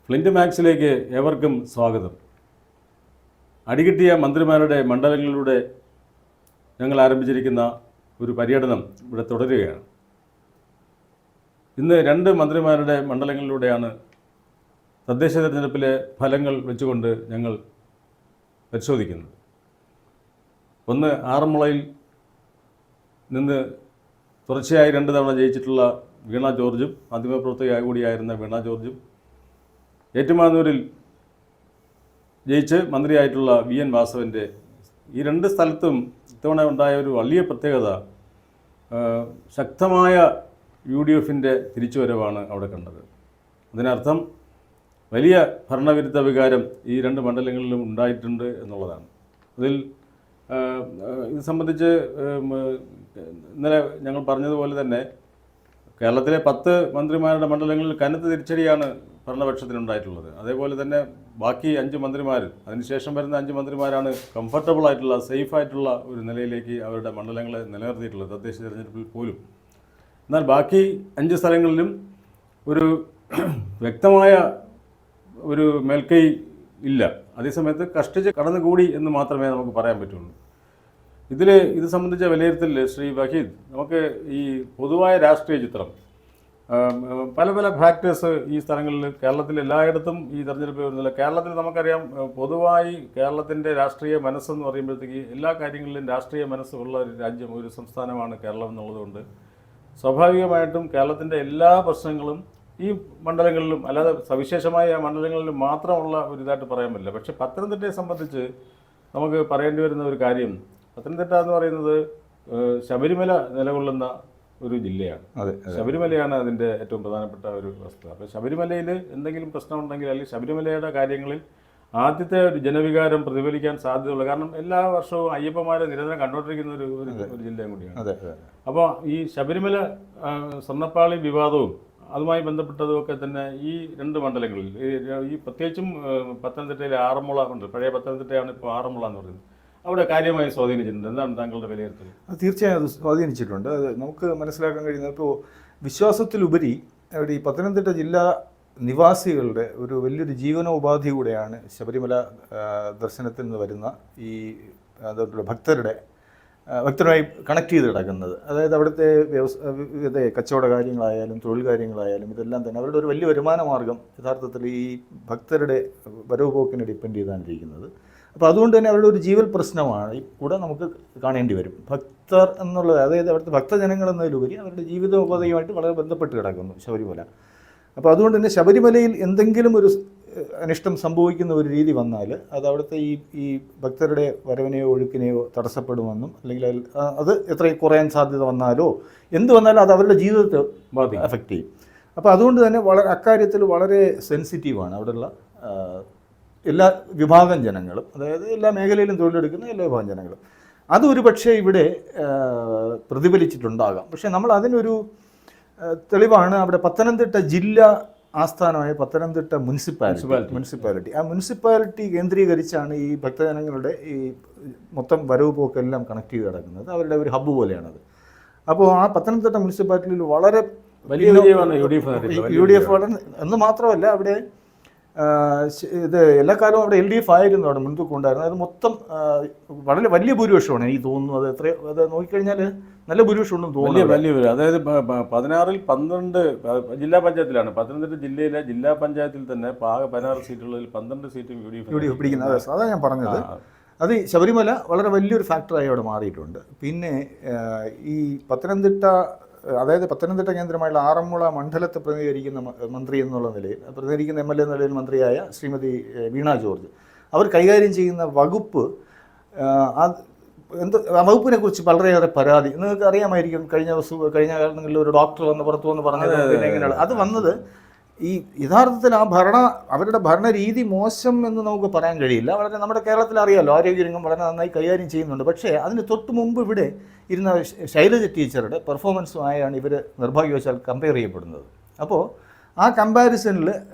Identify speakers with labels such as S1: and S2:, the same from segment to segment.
S1: Flint മാക്സിലേക്ക് ഏവർക്കും സ്വാഗതം. അടികിട്ടിയ മന്ത്രിമാരുടെ മണ്ഡലങ്ങളിലൂടെ ഞങ്ങൾ ആരംഭിച്ചിരിക്കുന്ന ഒരു പര്യടനം ഇവിടെ തുടരുകയാണ്. ഇന്ന് 2 മന്ത്രിമാരുടെ മണ്ഡലങ്ങളിലൂടെയാണ് തദ്ദേശ തെരഞ്ഞെടുപ്പിലെ ഫലങ്ങൾ വെച്ചുകൊണ്ട് ഞങ്ങൾ പരിശോധിക്കുന്നത്. ഒന്ന് ആറന്മുളയിൽ നിന്ന് തുടർച്ചയായി 2 തവണ ജയിച്ചിട്ടുള്ള വീണ ജോർജും മാധ്യമപ്രവർത്തക കൂടിയായിരുന്ന വീണ ജോർജും, ഏറ്റുമാനൂരിൽ ജയിച്ച് മന്ത്രിയായിട്ടുള്ള VN വാസവൻ്റെ ഈ 2 സ്ഥലത്തും ഇത്തവണ ഉണ്ടായ ഒരു വലിയ പ്രത്യേകത ശക്തമായ UDFൻ്റെ തിരിച്ചുവരവാണ് അവിടെ കണ്ടത്. അതിനർത്ഥം വലിയ ഭരണവിരുദ്ധ വികാരം ഈ 2 മണ്ഡലങ്ങളിലും ഉണ്ടായിട്ടുണ്ട് എന്നുള്ളതാണ്. അതിൽ ഇത് സംബന്ധിച്ച് ഇന്നലെ ഞങ്ങൾ പറഞ്ഞതുപോലെ തന്നെ കേരളത്തിലെ 10 മന്ത്രിമാരുടെ മണ്ഡലങ്ങളിൽ കനത്ത തിരിച്ചടിയാണ് ഭരണപക്ഷത്തിനുണ്ടായിട്ടുള്ളത്. അതേപോലെ തന്നെ ബാക്കി 5 മന്ത്രിമാർ, അതിനുശേഷം വരുന്ന 5 മന്ത്രിമാരാണ് കംഫർട്ടബിൾ ആയിട്ടുള്ള, സേഫായിട്ടുള്ള ഒരു നിലയിലേക്ക് അവരുടെ മണ്ഡലങ്ങളെ നിലനിർത്തിയിട്ടുള്ളത് തദ്ദേശ തെരഞ്ഞെടുപ്പിൽ പോലും. എന്നാൽ ബാക്കി 5 സ്ഥലങ്ങളിലും ഒരു വ്യക്തമായ ഒരു മേൽക്കൈ ഇല്ല. അതേസമയത്ത് കഷ്ടിച്ച് കടന്നുകൂടി എന്ന് മാത്രമേ നമുക്ക് പറയാൻ പറ്റുള്ളൂ. ഇത് സംബന്ധിച്ച വിലയിരുത്തൽ ശ്രീ വഹീദ്, നമുക്ക് ഈ പൊതുവായ രാഷ്ട്രീയ ചിത്രം, പല ഫാക്ടേഴ്സ് ഈ സ്ഥലങ്ങളിൽ, കേരളത്തിൽ എല്ലായിടത്തും ഈ തെരഞ്ഞെടുപ്പ് വരുന്നില്ല. കേരളത്തിൽ നമുക്കറിയാം, പൊതുവായി കേരളത്തിൻ്റെ രാഷ്ട്രീയ മനസ്സെന്ന് പറയുമ്പോഴത്തേക്ക് എല്ലാ കാര്യങ്ങളിലും രാഷ്ട്രീയ മനസ്സുള്ള ഒരു രാജ്യം, ഒരു സംസ്ഥാനമാണ് കേരളം എന്നുള്ളതുകൊണ്ട് സ്വാഭാവികമായിട്ടും കേരളത്തിൻ്റെ എല്ലാ പ്രശ്നങ്ങളും ഈ മണ്ഡലങ്ങളിലും, അല്ലാതെ സവിശേഷമായ മണ്ഡലങ്ങളിലും മാത്രമുള്ള ഒരു ഇതായിട്ട് പറയാൻ പറ്റില്ല. പക്ഷേ പത്തനംതിട്ടയെ സംബന്ധിച്ച് നമുക്ക് പറയേണ്ടി വരുന്ന ഒരു കാര്യം, പത്തനംതിട്ട എന്ന് പറയുന്നത് ശബരിമല നിലകൊള്ളുന്ന ഒരു ജില്ലയാണ്. ശബരിമലയാണ് അതിൻ്റെ ഏറ്റവും പ്രധാനപ്പെട്ട ഒരു വസ്തുത. അപ്പോൾ ശബരിമലയിൽ എന്തെങ്കിലും പ്രശ്നമുണ്ടെങ്കിൽ, അല്ലെങ്കിൽ ശബരിമലയുടെ കാര്യങ്ങളിൽ ആദ്യത്തെ ഒരു ജനവികാരം പ്രതിഫലിക്കാൻ സാധ്യതയുള്ളൂ. കാരണം എല്ലാ വർഷവും അയ്യപ്പന്മാരെ നിരന്തരം കണ്ടുകൊണ്ടിരിക്കുന്ന ഒരു ജില്ലയും കൂടിയാണ്. അപ്പോൾ ഈ ശബരിമല സ്വർണ്ണപ്പാളി വിവാദവും അതുമായി ബന്ധപ്പെട്ടതുമൊക്കെ തന്നെ ഈ 2 മണ്ഡലങ്ങളിൽ, ഈ പ്രത്യേകിച്ചും പത്തനംതിട്ടയിലെ ആറന്മുള ഉണ്ട്, പഴയ പത്തനംതിട്ടയാണ് ഇപ്പോൾ ആറന്മുള എന്ന് പറയുന്നത്, അവിടെ കാര്യമായി സ്വാധീനിച്ചിട്ടുണ്ട്. എന്താണ് താങ്കളുടെ വിലയിരുത്തൽ?
S2: തീർച്ചയായും അത് സ്വാധീനിച്ചിട്ടുണ്ട്. അത് നമുക്ക് മനസ്സിലാക്കാൻ കഴിയുന്നത്, ഇപ്പോൾ വിശ്വാസത്തിലുപരി അവിടെ ഈ പത്തനംതിട്ട ജില്ലാ നിവാസികളുടെ ഒരു വലിയൊരു ജീവനോപാധി കൂടെയാണ് ശബരിമല ദർശനത്തിൽ നിന്ന് വരുന്ന ഈ ഭക്തരുമായി കണക്ട് ചെയ്ത് കിടക്കുന്നത്. അതായത് അവിടുത്തെ കച്ചവട കാര്യങ്ങളായാലും തൊഴിൽ കാര്യങ്ങളായാലും ഇതെല്ലാം തന്നെ അവരുടെ ഒരു വലിയ വരുമാന മാർഗം യഥാർത്ഥത്തിൽ ഈ ഭക്തരുടെ വരവ് പോക്കിനെ ഡിപ്പെൻഡ് ചെയ്താണ്ടിരിക്കുന്നത്. അപ്പോൾ അതുകൊണ്ട് തന്നെ അവരുടെ ഒരു ജീവൽ പ്രശ്നമാണ് കൂടെ നമുക്ക് കാണേണ്ടി വരും. ഭക്തർ എന്നുള്ളത്, അതായത് അവിടുത്തെ ഭക്തജനങ്ങൾ എന്നതിലുപരി അവരുടെ ജീവിതോപാധിയുമായിട്ട് വളരെ ബന്ധപ്പെട്ട് കിടക്കുന്നു ശബരിമല. അപ്പോൾ അതുകൊണ്ട് തന്നെ ശബരിമലയിൽ എന്തെങ്കിലും ഒരു അനിഷ്ടം സംഭവിക്കുന്ന ഒരു രീതി വന്നാൽ അത് അവിടുത്തെ ഈ ഭക്തരുടെ വരവിനെയോ ഒഴുക്കിനെയോ തടസ്സപ്പെടുമെന്നും, അല്ലെങ്കിൽ അത് എത്ര കുറയാൻ സാധ്യത വന്നാലോ എന്ത് വന്നാലും അത് അവരുടെ ജീവിതത്തെ എഫക്റ്റ് ചെയ്യും. അപ്പോൾ അതുകൊണ്ട് തന്നെ അക്കാര്യത്തിൽ വളരെ സെൻസിറ്റീവാണ് അവിടെയുള്ള എല്ലാ വിഭാഗം ജനങ്ങളും, അതായത് എല്ലാ മേഖലയിലും തൊഴിലെടുക്കുന്ന എല്ലാ വിഭാഗം ജനങ്ങളും. അതൊരു പക്ഷേ ഇവിടെ പ്രതിഫലിച്ചിട്ടുണ്ടാകാം. പക്ഷേ നമ്മൾ അതിനൊരു തെളിവാണ് അവിടെ പത്തനംതിട്ട ജില്ല ആസ്ഥാനമായ പത്തനംതിട്ട മുനിസിപ്പാലിറ്റി. ആ മുനിസിപ്പാലിറ്റി കേന്ദ്രീകരിച്ചാണ് ഈ ഭക്തജനങ്ങളുടെ ഈ മൊത്തം വരവ് പോക്കെല്ലാം കണക്ട് ചെയ്ത് കിടക്കുന്നത്. അവരുടെ ഒരു ഹബ്ബ് പോലെയാണത്. അപ്പോൾ ആ പത്തനംതിട്ട മുനിസിപ്പാലിറ്റിയിൽ വളരെ
S1: വലിയ വിജയമാണ്
S2: UDF വളരെ എന്ന് മാത്രമല്ല, അവിടെ ഇത് എല്ലാ കാലവും അവിടെ LDF ആയിരുന്നു അവിടെ മുൻതൂക്കം ഉണ്ടായിരുന്നു. അത് മൊത്തം വളരെ വലിയ ഭൂരിപക്ഷമാണ് എനിക്ക് തോന്നുന്നു. അത് നോക്കിക്കഴിഞ്ഞാൽ നല്ല ഭൂരിപക്ഷം ഉണ്ടെന്ന് തോന്നുന്നു.
S1: വലിയ അതായത് 16-ൽ 12 ജില്ലാ പഞ്ചായത്തിലാണ്. പത്തനംതിട്ട ജില്ലയിലെ ജില്ലാ പഞ്ചായത്തിൽ തന്നെ 16 സീറ്റുകളിൽ 12 സീറ്റും UDF
S2: പിടിക്കുന്നത്. അതാണ് ഞാൻ പറഞ്ഞത്. അത് ശബരിമല വളരെ വലിയൊരു ഫാക്ടറായി അവിടെ മാറിയിട്ടുണ്ട്. പിന്നെ ഈ പത്തനംതിട്ട, അതായത് പത്തനംതിട്ട കേന്ദ്രമായുള്ള ആറന്മുള മണ്ഡലത്തെ പ്രതിനിധീകരിക്കുന്ന മന്ത്രി എന്നുള്ള നിലയിൽ, പ്രതിനിധീകരിക്കുന്ന MLA എന്ന നിലയിൽ മന്ത്രിയായ ശ്രീമതി വീണ ജോർജ്, അവർ കൈകാര്യം ചെയ്യുന്ന വകുപ്പ്, ആ വകുപ്പിനെ കുറിച്ച് വളരെയേറെ പരാതി നിങ്ങൾക്ക് അറിയാമായിരിക്കും. കഴിഞ്ഞ കാലങ്ങളിൽ ഒരു ഡോക്ടർ പുറത്തു വന്ന് പറഞ്ഞത് എങ്ങനെയാണ് അത് വന്നത്. ഈ യഥാർത്ഥത്തിൽ അവരുടെ ഭരണരീതി മോശം എന്ന് നമുക്ക് പറയാൻ കഴിയില്ല. വളരെ നമ്മുടെ കേരളത്തിൽ അറിയാമല്ലോ, ആരോഗ്യരംഗം വളരെ നന്നായി കൈകാര്യം ചെയ്യുന്നുണ്ട്. പക്ഷേ അതിന് തൊട്ട് മുമ്പ് ഇവിടെ ഇരുന്ന ശൈലജ ടീച്ചറുടെ പെർഫോമൻസുമായാണ് ഇവർ നിർഭാഗ്യവശാൽ കമ്പയർ ചെയ്യപ്പെടുന്നത്. അപ്പോൾ ആ കമ്പാരിസണിൽ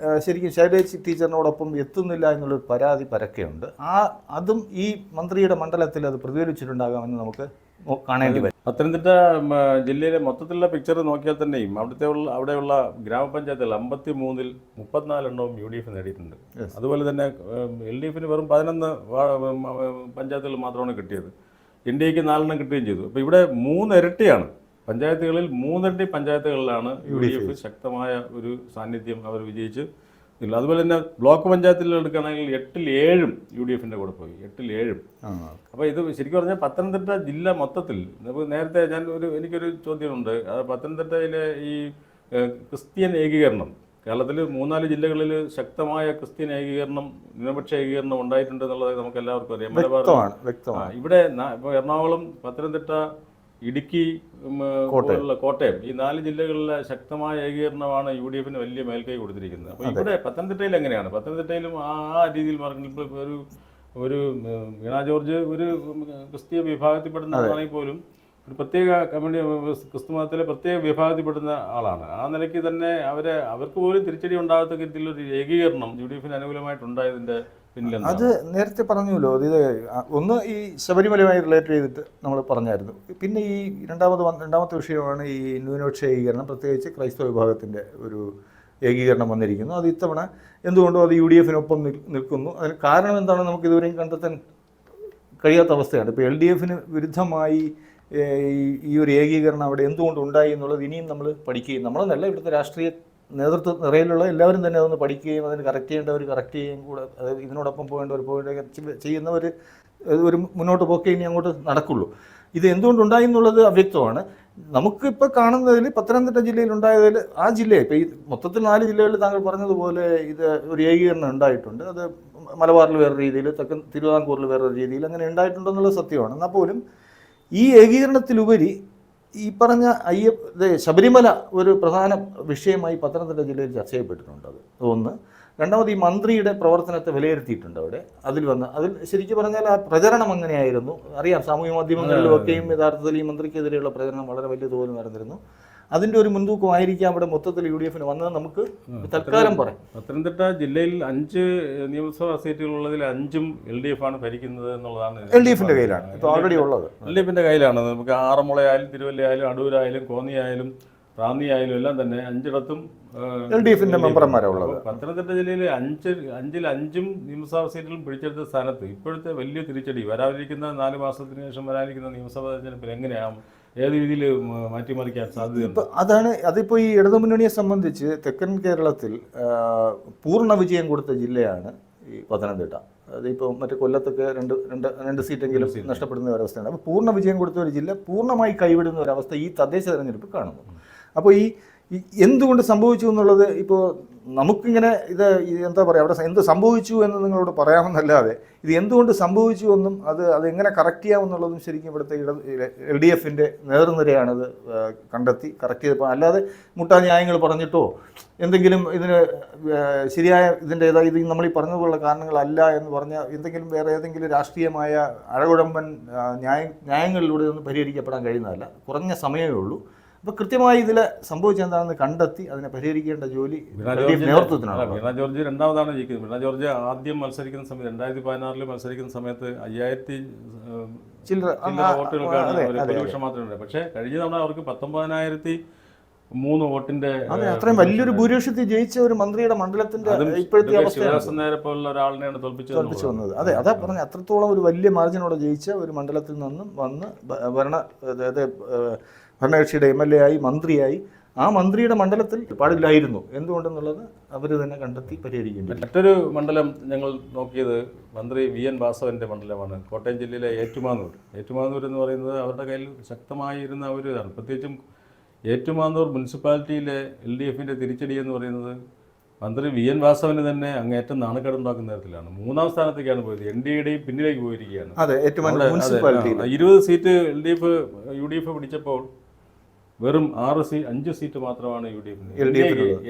S2: ശരിക്കും ശൈലജ ടീച്ചറിനോടൊപ്പം എത്തുന്നില്ല എന്നുള്ളൊരു പരാതി പരക്കെയുണ്ട്. അതും ഈ മന്ത്രിയുടെ മണ്ഡലത്തിൽ അത് പ്രതിഫലിച്ചിട്ടുണ്ടാകാമെന്ന് നമുക്ക് കാണേണ്ടി വരും.
S1: പത്തനംതിട്ട ജില്ലയിലെ മൊത്തത്തിലുള്ള പിക്ചർ നോക്കിയാൽ തന്നെയും അവിടെയുള്ള ഗ്രാമപഞ്ചായത്തുകൾ 53-ൽ 34 UDF നേടിയിട്ടുണ്ട്. അതുപോലെ തന്നെ LDF വെറും 11 പഞ്ചായത്തുകൾ മാത്രമാണ് കിട്ടിയത്. NDAക്ക് 4 കിട്ടുകയും ചെയ്തു. അപ്പോൾ ഇവിടെ 3 ഇരട്ടിയാണ് പഞ്ചായത്തുകളിൽ 3 ഇരട്ടി പഞ്ചായത്തുകളിലാണ് UDF ശക്തമായ ഒരു സാന്നിധ്യം അവർ വിജയിച്ച് ഇല്ല. അതുപോലെ തന്നെ ബ്ലോക്ക് പഞ്ചായത്തിൽ എടുക്കുകയാണെങ്കിൽ 8-ൽ 7 UDF കൂടെ പോയി, 8-ൽ 7. അപ്പോൾ ഇത് ശരിക്കും പറഞ്ഞാൽ പത്തനംതിട്ട ജില്ല മൊത്തത്തിൽ നേരത്തെ എനിക്കൊരു ചോദ്യമുണ്ട്. പത്തനംതിട്ടയിലെ ഈ ക്രിസ്ത്യൻ ഏകീകരണം കേരളത്തിൽ 3-4 ജില്ലകളിൽ ശക്തമായ ക്രിസ്ത്യൻ ഏകീകരണം, ന്യൂനപക്ഷ ഏകീകരണം ഉണ്ടായിട്ടുണ്ട് എന്നുള്ളത് നമുക്ക് എല്ലാവർക്കും അറിയാം. മലബാർ ഇവിടെ ഇപ്പോൾ എറണാകുളം, പത്തനംതിട്ട, ഇടുക്കി, കോട്ടയം ഈ 4 ജില്ലകളിലെ ശക്തമായ ഏകീകരണമാണ് UDF വലിയ മേൽക്കൈ കൊടുത്തിരിക്കുന്നത്. അപ്പോൾ ഇവിടെ പത്തനംതിട്ടയിൽ എങ്ങനെയാണ്? പത്തനംതിട്ടയിലും ആ രീതിയിൽ ഒരു വീണ ജോർജ് ഒരു ക്രിസ്തീയ വിഭാഗത്തിൽപ്പെടുന്നതാണെങ്കിൽ പോലും ഒരു പ്രത്യേക കമ്മ്യൂണിറ്റി ക്രിസ്തു മതത്തിലെ പ്രത്യേക വിഭാഗത്തിൽപ്പെടുന്ന ആളാണ്. ആ നിലയ്ക്ക് തന്നെ അവർക്ക് പോലും തിരിച്ചടി ഉണ്ടാകാത്ത രീതിയിലൊരു ഏകീകരണം UDF അനുകൂലമായിട്ടുണ്ടായതിൻ്റെ പിന്നിൽ
S2: അത് നേരത്തെ പറഞ്ഞല്ലോ. ഇത് ഒന്ന് ഈ ശബരിമലയുമായി റിലേറ്റ് ചെയ്തിട്ട് നമ്മൾ പറഞ്ഞായിരുന്നു. പിന്നെ ഈ രണ്ടാമത്തെ വിഷയമാണ് ഈ ന്യൂനപക്ഷ ഏകീകരണം, പ്രത്യേകിച്ച് ക്രൈസ്തവ വിഭാഗത്തിൻ്റെ ഒരു ഏകീകരണം വന്നിരിക്കുന്നു. അത് ഇത്തവണ എന്തുകൊണ്ടോ അത് UDF നിൽക്കുന്നു. അതിന് കാരണം എന്താണെന്ന് നമുക്ക് ഇതുവരെയും കണ്ടെത്താൻ കഴിയാത്ത അവസ്ഥയാണ്. ഇപ്പോൾ LDF വിരുദ്ധമായി ഈ ഒരു ഏകീകരണം അവിടെ എന്തുകൊണ്ട് ഉണ്ടായി എന്നുള്ളത് ഇനിയും നമ്മൾ പഠിക്കുകയും, നമ്മളെന്നല്ല ഇവിടുത്തെ രാഷ്ട്രീയ നേതൃത്വ നിരയിലുള്ള എല്ലാവരും തന്നെ അതൊന്ന് പഠിക്കുകയും അതിന് കറക്റ്റ് ചെയ്യേണ്ടവർ കറക്റ്റ് ചെയ്യുകയും കൂടെ, അതായത് ഇതിനോടൊപ്പം പോകേണ്ടവർ ചെയ്യുന്നവർ ഒരു മുന്നോട്ട് പോക്കേ ഇനി അങ്ങോട്ട് നടക്കുള്ളൂ. ഇത് എന്തുകൊണ്ടുണ്ടായി എന്നുള്ളത് അവ്യക്തമാണ്. നമുക്കിപ്പോൾ കാണുന്നതിൽ പത്തനംതിട്ട ജില്ലയിൽ ഉണ്ടായതിൽ ആ ജില്ലയെ ഇപ്പോൾ ഈ മൊത്തത്തിൽ 4 ജില്ലകളിൽ താങ്കൾ പറഞ്ഞതുപോലെ ഇത് ഒരു ഏകീകരണം ഉണ്ടായിട്ടുണ്ട്. അത് മലബാറിൽ വേറെ രീതിയിൽ, തെക്കൻ തിരുവിതാംകൂറിൽ വേറൊരു രീതിയിൽ അങ്ങനെ ഉണ്ടായിട്ടുണ്ടെന്നുള്ളത് സത്യമാണ്. എന്നാൽ പോലും ഈ ഏകീകരണത്തിലുപരി ഈ പറഞ്ഞ ശബരിമല ഒരു പ്രധാന വിഷയമായി പത്തനംതിട്ട ജില്ലയിൽ ചർച്ച ചെയ്യപ്പെട്ടിട്ടുണ്ട്. അത് ഒന്ന്. രണ്ടാമത് ഈ മന്ത്രിയുടെ പ്രവർത്തനത്തെ വിലയിരുത്തിയിട്ടുണ്ട് അവിടെ. അതിൽ ശരിക്കും പറഞ്ഞാൽ ആ പ്രചരണം അങ്ങനെയായിരുന്നു. അറിയാം, സാമൂഹ്യ മാധ്യമങ്ങളിലൊക്കെയും യഥാർത്ഥത്തിൽ ഈ മന്ത്രിക്കെതിരെയുള്ള പ്രചരണം വളരെ വലിയ തോതിൽ നടന്നിരുന്നു. അതിൻ്റെ ഒരു മുൻതൂക്കമായിരിക്കാം അവിടെ മൊത്തത്തിൽ UDF വന്നത് നമുക്ക് തൽക്കാലം പറയാം.
S1: പത്തനംതിട്ട ജില്ലയിൽ 5 നിയമസഭാ സീറ്റുകളുള്ളതിൽ 5ഉം LDF ആണ് ഭരിക്കുന്നത് എന്നുള്ളതാണ്.
S2: LDF കയ്യിലാണ് ഇപ്പോൾ ഓൾറെഡി ഉള്ളത്.
S1: LDF കയ്യിലാണ്. നമുക്ക് ആറന്മുളയായാലും തിരുവല്ലയായാലും അടൂരായാലും കോന്നിയായാലും റാന്നിയായാലും എല്ലാം തന്നെ 5ഇടത്തും
S2: LDF മെമ്പർമാരാണ് ഉള്ളത്.
S1: പത്തനംതിട്ട ജില്ലയിൽ 5-ൽ 5ഉം നിയമസഭാ സീറ്റുകളും പിടിച്ചെടുത്ത സ്ഥാനത്ത് ഇപ്പോഴത്തെ വലിയ തിരിച്ചടി വരാതിരിക്കുന്ന 4 മാസത്തിന് ശേഷം വരാനിരിക്കുന്ന നിയമസഭാ തെരഞ്ഞെടുപ്പിൽ എങ്ങനെയാണ്, ഏത് രീതിയിൽ മാറ്റിമറിക്കാൻ സാധ്യതയുണ്ട്?
S2: അതിപ്പോൾ ഈ ഇടതുമുന്നണിയെ സംബന്ധിച്ച് തെക്കൻ കേരളത്തിൽ പൂർണ്ണ വിജയം കൊടുത്ത ജില്ലയാണ് ഈ പത്തനംതിട്ട. അതിപ്പോൾ മറ്റേ കൊല്ലത്തൊക്കെ രണ്ട് സീറ്റെങ്കിലും നഷ്ടപ്പെടുന്ന ഒരവസ്ഥയാണ്. അപ്പോൾ പൂർണ്ണ വിജയം കൊടുത്ത ഒരു ജില്ല പൂർണ്ണമായി കൈവിടുന്ന ഒരവസ്ഥ ഈ തദ്ദേശ തെരഞ്ഞെടുപ്പ് കാണുന്നു. അപ്പോൾ ഈ എന്തുകൊണ്ട് സംഭവിച്ചു എന്നുള്ളത് ഇപ്പോൾ നമുക്കിങ്ങനെ എന്താ പറയുക, അവിടെ എന്ത് സംഭവിച്ചു എന്ന് നിങ്ങളോട് പറയാമെന്നല്ലാതെ ഇത് എന്തുകൊണ്ട് സംഭവിച്ചു എന്നും അതെങ്ങനെ കറക്റ്റ് ചെയ്യാമെന്നുള്ളതും ശരിക്കും ഇവിടുത്തെ LDF നേതൃനിരയാണത് കണ്ടെത്തി കറക്റ്റ് ചെയ്തപ്പോൾ, അല്ലാതെ മുട്ടാന്യായങ്ങൾ പറഞ്ഞിട്ടോ എന്തെങ്കിലും ഇതിന് ശരിയായ ഇത് നമ്മൾ ഈ പറഞ്ഞതുപോലുള്ള കാരണങ്ങളല്ല എന്ന് പറഞ്ഞാൽ എന്തെങ്കിലും വേറെ ഏതെങ്കിലും രാഷ്ട്രീയമായ അഴകുഴമ്പൻ ന്യായങ്ങളിലൂടെ ഒന്നും പരിഹരിക്കപ്പെടാൻ കഴിയുന്നതല്ല. കുറഞ്ഞ സമയമേ ഉള്ളൂ. അപ്പോൾ കൃത്യമായി ഇതിൽ സംഭവിച്ചെന്താണെന്ന് കണ്ടെത്തി അതിനെ പരിഹരിക്കേണ്ട ജോലി നേതൃത്വത്തിനാണ്.
S1: വീണ ജോർജ് രണ്ടാമതാണ് ജയിക്കുന്നത്. വീണ ജോർജ് ആദ്യം മത്സരിക്കുന്ന സമയത്ത് 2016 മത്സരിക്കുന്ന സമയത്ത് 5000 വോട്ടുകൾക്കാണ് ഭൂരിപക്ഷം മാത്രമേ ഉണ്ട്. പക്ഷേ കഴിഞ്ഞ തവണ അവർക്ക് 19,003 വോട്ടിന്റെ
S2: അത്രയും വലിയൊരു ഭൂരിപക്ഷത്തിൽ ജയിച്ച ഒരു മന്ത്രിയുടെ മണ്ഡലത്തിന്റെ ഇപ്പോഴത്തെ
S1: അവസ്ഥ പോലുള്ള ഒരാളിനെയാണ് തോൽപ്പിച്ചു വന്നത്.
S2: അതെ, അതാ പറഞ്ഞ അത്രത്തോളം ഒരു വലിയ മാർജിനോടെ ജയിച്ച ഒരു മണ്ഡലത്തിൽ നിന്നും വന്ന് ഭരണകക്ഷിയുടെ MLA ആയി മന്ത്രിയായി ആ മന്ത്രിയുടെ മണ്ഡലത്തിൽ പാടില്ലായിരുന്നു. എന്തുകൊണ്ടെന്നുള്ളത് അവർ തന്നെ കണ്ടെത്തി പരിഹരിക്കേണ്ടി.
S1: മറ്റൊരു മണ്ഡലം ഞങ്ങൾ നോക്കിയത് മന്ത്രി VN വാസവൻ്റെ മണ്ഡലമാണ്. കോട്ടയം ജില്ലയിലെ ഏറ്റുമാനൂർ എന്ന് പറയുന്നത് അവരുടെ കയ്യിൽ ശക്തമായിരുന്ന ഒരു ഇതാണ്. പ്രത്യേകിച്ചും ഏറ്റുമാനൂർ മുനിസിപ്പാലിറ്റിയിലെ LDF തിരിച്ചടി എന്ന് പറയുന്നത് മന്ത്രി VN വാസവന് തന്നെ അങ്ങേറ്റം നാണക്കേടുണ്ടാക്കുന്ന തരത്തിലാണ്. 3ാം സ്ഥാനത്തേക്കാണ് പോയത്. NDAയുടെ പിന്നിലേക്ക് പോയിരിക്കുകയാണ്. 20 സീറ്റ് UDF പിടിച്ചപ്പോൾ വെറും 5 സീറ്റ് മാത്രമാണ് UDF.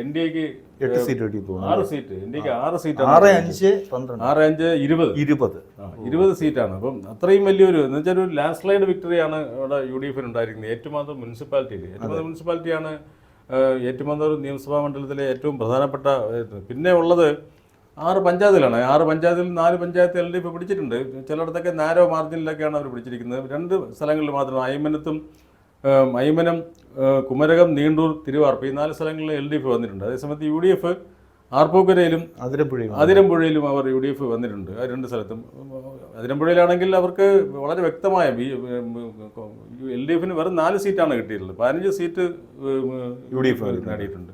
S1: NDAക്ക് 6 സീറ്റ്. NDAക്ക് 6 സീറ്റാണ്. 20 സീറ്റാണ്. അപ്പം അത്രയും വലിയൊരു എന്നുവെച്ചാൽ ഒരു ലാൻഡ് സ്ലൈഡ് വിക്ടറിയാണ് അവിടെ UDF ഉണ്ടായിരിക്കുന്നത്. ഏറ്റുമാനൂർ മുനിസിപ്പാലിറ്റിയാണ് ഏറ്റുമാനൂർ നിയമസഭാ മണ്ഡലത്തിലെ ഏറ്റവും പ്രധാനപ്പെട്ട. പിന്നെ ഉള്ളത് 6 പഞ്ചായത്തിലാണ്. 6 പഞ്ചായത്തിൽ 4 പഞ്ചായത്ത് LDF പിടിച്ചിട്ടുണ്ട്. ചിലയിടത്തൊക്കെ നാരോ മാർജിനിലൊക്കെയാണ് അവർ പിടിച്ചിരിക്കുന്നത്. 2 സ്ഥലങ്ങളിൽ മാത്രം അയ്മനം, കുമരകം, നീണ്ടൂർ, തിരുവാർപ്പ് ഈ 4 സ്ഥലങ്ങളിൽ LDF വന്നിട്ടുണ്ട്. അതേസമയത്ത് UDF ആർപ്പൂക്കരയിലും അതിരമ്പുഴയിലും അവർ UDF വന്നിട്ടുണ്ട്. ആ 2 സ്ഥലത്തും. അതിരമ്പുഴയിലാണെങ്കിൽ അവർക്ക് വളരെ വ്യക്തമായ LDFന് വെറും 4 സീറ്റാണ് കിട്ടിയിട്ടുള്ളത്. 15 സീറ്റ് UDF നേടിയിട്ടുണ്ട്.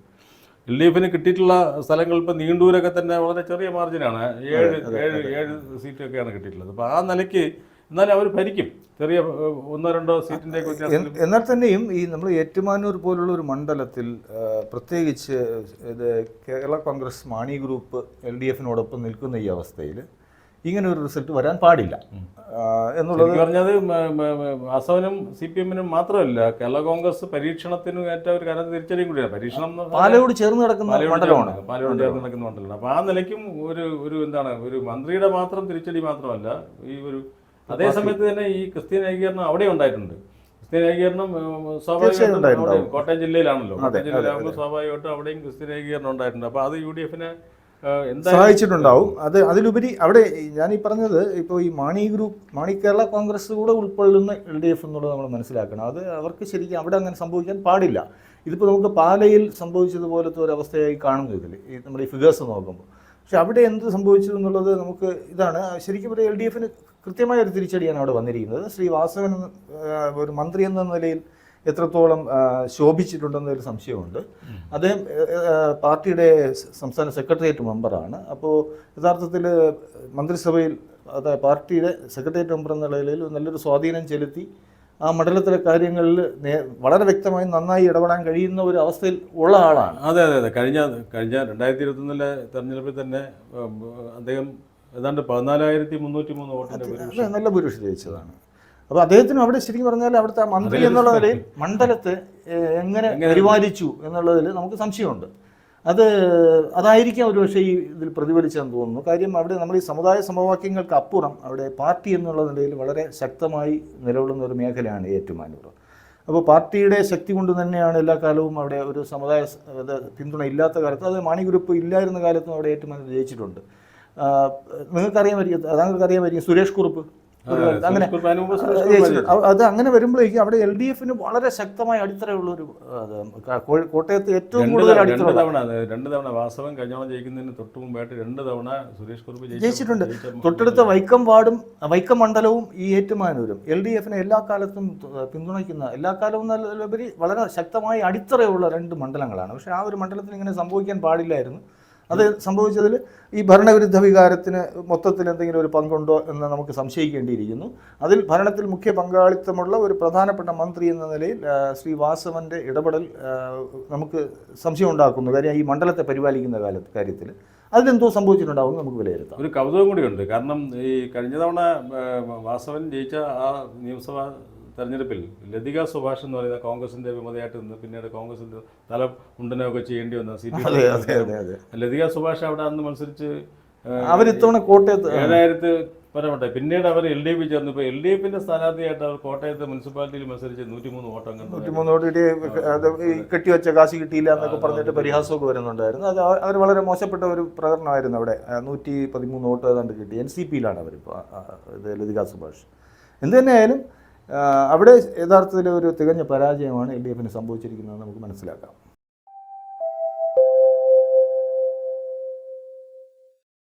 S1: LDFന് കിട്ടിയിട്ടുള്ള സ്ഥലങ്ങൾ ഇപ്പോൾ നീണ്ടൂരൊക്കെ തന്നെ വളരെ ചെറിയ മാർജിനാണ്. 7 സീറ്റൊക്കെയാണ് കിട്ടിയിട്ടുള്ളത്. അപ്പോൾ ആ നിലയ്ക്ക് എന്നാലും അവർ ഭരിക്കും. ചെറിയ 1-2 സീറ്റിൻ്റെ വ്യത്യാസം.
S2: എന്നാൽ തന്നെയും ഈ നമ്മൾ ഏറ്റുമാനൂർ പോലുള്ള ഒരു മണ്ഡലത്തിൽ പ്രത്യേകിച്ച് ഇത് കേരള കോൺഗ്രസ് മാണി ഗ്രൂപ്പ് LDFനോടൊപ്പം നിൽക്കുന്ന ഈ അവസ്ഥയിൽ ഇങ്ങനെ ഒരു റിസൾട്ട് വരാൻ പാടില്ല എന്നുള്ളത്
S1: പറഞ്ഞത് വാസവനും CPM-നും മാത്രമല്ല, കേരള കോൺഗ്രസ് പരീക്ഷണത്തിന് ഏറ്റ ഒരു കാര്യം തിരിച്ചറിയും കൂടിയാണ്. പരീക്ഷണം
S2: പാലയോട് ചേർന്ന് നടക്കുന്ന മണ്ഡലമാണ്.
S1: പാലയോട് ചേർന്ന് നടക്കുന്ന മണ്ഡലമാണ്. അപ്പോൾ ആ നിലയ്ക്കും ഒരു എന്താണ് ഒരു മന്ത്രിയുടെ മാത്രം തിരിച്ചടി മാത്രമല്ല ഈ ഒരു അതേ സമയത്ത് തന്നെ ഈ ക്രിസ്ത്യൻ ഏകീകരണം അവിടെ ഉണ്ടായിട്ടുണ്ട്. ക്രിസ്ത്യൻ ഏകീകരണം സ്വാഭാവികമായിട്ടും കോട്ടയം ജില്ലയിലാണല്ലോ. കോട്ടയം ജില്ലയിലാകുമ്പോൾ സ്വാഭാവികമായിട്ടും അവിടെയും ക്രിസ്ത്യൻ ഏകീകരണം ഉണ്ടായിട്ടുണ്ട്. അപ്പോൾ അത് UDFനെ
S2: സഹായിച്ചിട്ടുണ്ടാവും. അതിലുപരി അവിടെ ഞാൻ ഈ പറഞ്ഞത് ഇപ്പോൾ ഈ മാണി കേരള കോൺഗ്രസ് കൂടെ ഉൾക്കൊള്ളുന്ന LDF എന്നുള്ളത് നമ്മൾ മനസ്സിലാക്കണം. അത് അവർക്ക് ശരിക്കും അവിടെ അങ്ങനെ സംഭവിക്കാൻ പാടില്ല. ഇതിപ്പോൾ നമുക്ക് പാലയിൽ സംഭവിച്ചതുപോലത്തെ ഒരു അവസ്ഥയായി കാണുന്നു ഇതിൽ ഈ നമ്മുടെ ഈ ഫിഗേഴ്സ് നോക്കുമ്പോൾ. പക്ഷെ അവിടെ എന്ത് സംഭവിച്ചു എന്നുള്ളത് നമുക്ക് ഇതാണ് ശരിക്കും ഒരു LDFന് കൃത്യമായ ഒരു തിരിച്ചടിയാണ് അവിടെ വന്നിരിക്കുന്നത്. ശ്രീ വാസവൻ ഒരു മന്ത്രി എന്ന നിലയിൽ എത്രത്തോളം ശോഭിച്ചിട്ടുണ്ടെന്നൊരു സംശയമുണ്ട്. അദ്ദേഹം പാർട്ടിയുടെ സംസ്ഥാന സെക്രട്ടേറിയറ്റ് മെമ്പറാണ്. അപ്പോൾ യഥാർത്ഥത്തിൽ മന്ത്രിസഭയിൽ അതായത് പാർട്ടിയുടെ സെക്രട്ടേറിയറ്റ് മെമ്പർ എന്ന നിലയിൽ നല്ലൊരു സ്വാധീനം ചെലുത്തി ആ മണ്ഡലത്തിലെ കാര്യങ്ങളിൽ വളരെ വ്യക്തമായി നന്നായി ഇടപെടാൻ കഴിയുന്ന ഒരു അവസ്ഥയിൽ ഉള്ള ആളാണ്.
S1: അതെ. കഴിഞ്ഞ 2021 തെരഞ്ഞെടുപ്പിൽ തന്നെ അദ്ദേഹം ഏതാണ്ട് 14,303 വോട്ടിന്റെ
S2: നല്ല ഭൂരിപക്ഷം ജയിച്ചതാണ്. അപ്പോൾ അദ്ദേഹത്തിന് അവിടെ ശരിക്കും പറഞ്ഞാൽ അവിടുത്തെ മന്ത്രി എന്നുള്ള നിലയിൽ മണ്ഡലത്തെ എങ്ങനെ പരിപാലിച്ചു എന്നുള്ളതിൽ നമുക്ക് സംശയമുണ്ട്. അതായിരിക്കാം ഒരുപക്ഷെ ഈ ഇതിൽ പ്രതിഫലിച്ചെന്ന് തോന്നുന്നു. കാര്യം അവിടെ നമ്മൾ ഈ സമുദായ സമവാക്യങ്ങൾക്ക് അപ്പുറം അവിടെ പാർട്ടി എന്നുള്ള നിലയിൽ വളരെ ശക്തമായി നിലകൊള്ളുന്ന ഒരു മേഖലയാണ് ഏറ്റുമാനൂർ. അപ്പോൾ പാർട്ടിയുടെ ശക്തി കൊണ്ട് തന്നെയാണ് എല്ലാ കാലവും അവിടെ ഒരു സമുദായ പിന്തുണ ഇല്ലാത്ത കാലത്ത്, അത് മാണി ഗ്രൂപ്പ് ഇല്ലായിരുന്ന കാലത്തും അവിടെ ഏറ്റുമാനൂർ ജയിച്ചിട്ടുണ്ട്. താങ്കൾക്കറിയാമായിരിക്കും സുരേഷ് കുറുപ്പ് അങ്ങനെ അത് അങ്ങനെ വരുമ്പോഴേക്കും അവിടെ LDFന് വളരെ ശക്തമായ അടിത്തറയുള്ള ഒരു കോട്ടയത്ത് ഏറ്റവും കൂടുതൽ അടിത്തറ
S1: 2 തവണ വാസവൻ കഴിഞ്ഞോളം ജയിക്കുന്നതിന് തൊട്ട് മുമ്പായിട്ട് 2 തവണ സുരേഷ് കുറുപ്പ്
S2: ജയിച്ചിട്ടുണ്ട്. തൊട്ടടുത്ത വൈക്കം വാർഡും വൈക്കം മണ്ഡലവും ഈ ഏറ്റുമാനൂരും LDFനെ എല്ലാ കാലത്തും പിന്തുണയ്ക്കുന്ന, എല്ലാ കാലവും നല്ലപരി വളരെ ശക്തമായ അടിത്തറയുള്ള 2 മണ്ഡലങ്ങളാണ്. പക്ഷേ ആ ഒരു മണ്ഡലത്തിന് ഇങ്ങനെ സംഭവിക്കാൻ പാടില്ലായിരുന്നു. അത് സംഭവിച്ചതിൽ ഈ ഭരണവിരുദ്ധ വികാരത്തിന് മൊത്തത്തിൽ എന്തെങ്കിലും ഒരു പങ്കുണ്ടോ എന്ന് നമുക്ക് സംശയിക്കേണ്ടിയിരിക്കുന്നു. അതിൽ ഭരണത്തിൽ മുഖ്യ പങ്കാളിത്തമുള്ള ഒരു പ്രധാനപ്പെട്ട മന്ത്രി എന്ന നിലയിൽ ശ്രീ വാസവൻ്റെ ഇടപെടൽ നമുക്ക് സംശയം ഉണ്ടാക്കുന്നു. കാര്യം ഈ മണ്ഡലത്തെ പരിപാലിക്കുന്ന കാര്യത്തിൽ അതിലെന്തോ സംഭവിച്ചിട്ടുണ്ടാവും നമുക്ക് വിലയിരുത്താം.
S1: ഒരു കൗതുകം കൂടിയുണ്ട്. കാരണം ഈ കഴിഞ്ഞ തവണ വാസവൻ ജയിച്ച ആ നിയമസഭാ തെരഞ്ഞെടുപ്പിൽ ലതിക സുഭാഷ് എന്ന് പറയുന്ന കോൺഗ്രസിന്റെ വിമതയായിട്ട് നിന്ന് പിന്നീട് കോൺഗ്രസിന്റെ തല മുണ്ടനൊക്കെ ചെയ്യേണ്ടി വന്ന ലതിക സുഭാഷ് അവിടെ അന്ന് മത്സരിച്ച്
S2: അവരിത്തവണ കോട്ടയത്ത്
S1: 7,000 പരമട്ടെ. പിന്നീട് അവർ LDF ചേർന്നു. ഇപ്പോൾ LDFന്റെ സ്ഥാനാർത്ഥിയായിട്ട് അവർ കോട്ടയത്ത് മുനിസിപ്പാലിറ്റിയിൽ മത്സരിച്ച് 103 വോട്ട്
S2: 103 വോട്ട് കെട്ടിവെച്ച കാശ് കിട്ടിയില്ല എന്നൊക്കെ പറഞ്ഞിട്ട് പരിഹാസമൊക്കെ വരുന്നുണ്ടായിരുന്നു. അത് അവർ വളരെ മോശപ്പെട്ട ഒരു പ്രകടനമായിരുന്നു. അവിടെ 113 വോട്ട് ഏതാണ്ട് കിട്ടി. NCPയിലാണ് അവരിപ്പോൾ ഇത് ലതിക സുഭാഷ്. എന്ത് തന്നെയായാലും അവിടെ യഥാർത്ഥത്തിൽ ഒരു തികഞ്ഞ പരാജയമാണ് LDFന് സംഭവിച്ചിരിക്കുന്നതെന്ന് നമുക്ക് മനസ്സിലാക്കാം.